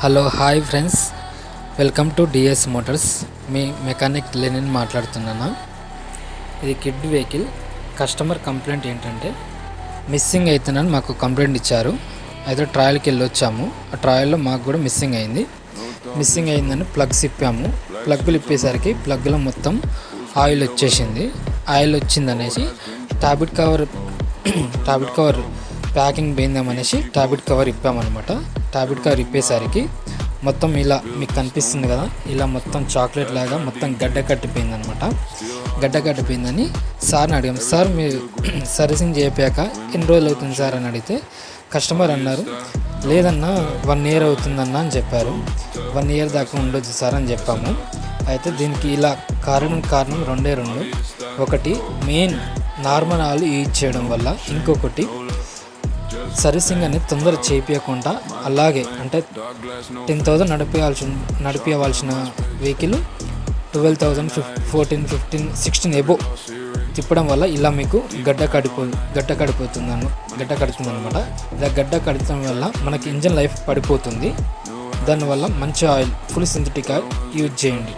Hello hi friends, welcome to DS motors. మీ mechanic Lenin మాట్లాడుతున్నాను. ఇది కిడ్ వెహికల్. కస్టమర్ కంప్లైంట్ ఏంటంటే missing అవుతుందని మాకు కంప్లైంట్ ఇచ్చారు. అయితే ట్రయల్కి వెళ్ళి వచ్చాము. ఆ ట్రయల్లో మాకు కూడా మిస్సింగ్ అయిందని ప్లగ్స్ ఇప్పాము. ప్లగ్లు ఇప్పేసరికి ప్లగ్లో మొత్తం ఆయిల్ వచ్చేసింది. ఆయిల్ వచ్చిందనేసి ట్యాబ్లెట్ కవర్ ప్యాకింగ్ పోయిందామనేసి ట్యాబ్లెట్ కవర్ ఇప్పామన్నమాట. ట్యాబ్లెట్ కవర్ ఇప్పేసరికి మొత్తం ఇలా మీకు కనిపిస్తుంది కదా, ఇలా మొత్తం చాక్లెట్ లాగా మొత్తం గడ్డ కట్టిపోయిందని సార్ని అడిగాం. సార్ మీరు సర్వీసింగ్ చేపాక ఎన్ని రోజులు అవుతుంది సార్ అని అడిగితే కస్టమర్ అన్నారు, లేదన్నా 1 year అవుతుందన్నా అని చెప్పారు. 1 year దాకా ఉండొచ్చు సార్ అని చెప్పాము. అయితే దీనికి ఇలా కారణం రెండే. ఒకటి మెయిన్ నార్మల్ ఆయిల్ యూజ్ చేయడం వల్ల, ఇంకొకటి సర్వీసింగ్ అనేది తొందర చేయించకుండా అలాగే అంటే 10,000 నడిపించవలసిన వెహికల్ 12,000, 14, 15, 16 ఎబో తిప్పడం వల్ల ఇలా మీకు గడ్డ కడుతుంది అనమాట. ఇలా గడ్డ కడటం వల్ల మనకి ఇంజన్ లైఫ్ పడిపోతుంది. దానివల్ల మంచి oil, full synthetic oil use చేయండి.